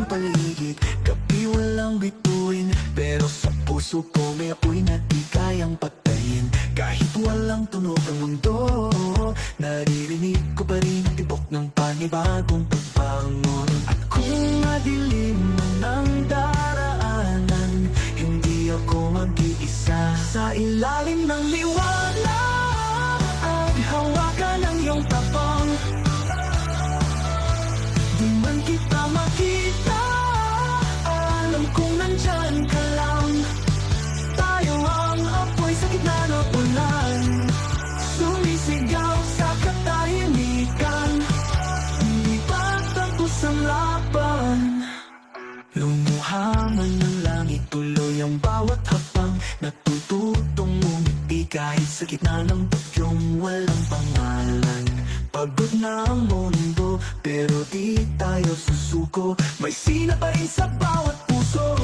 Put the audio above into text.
paligid. Gabi walang bituin, pero sa puso ko may apoy na di kayang patayin. Kahit walang tunog ang mundo, naririnig ko pa rin ang tibok ng panibagong pagbangon. At kung madilim ang daraanan, hindi ako mag-iisa. Sa ilalim ng liwanag, hawakan ang iyong tapang. Di man kita makita, alam kong nandyan ka lang. Tayo ang apoy sa gitna ng ulan, sumisigaw sa katahimikan. Hindi pa tapos ang laban. Lumuha man ng langit, tuloy ang bawat hapang. Natututong umiti kahit sa gitna ng bagyong walang pangalan. Pagod na ang mundo, pero di tayo susuko. May sina pa rin sa bawat puso.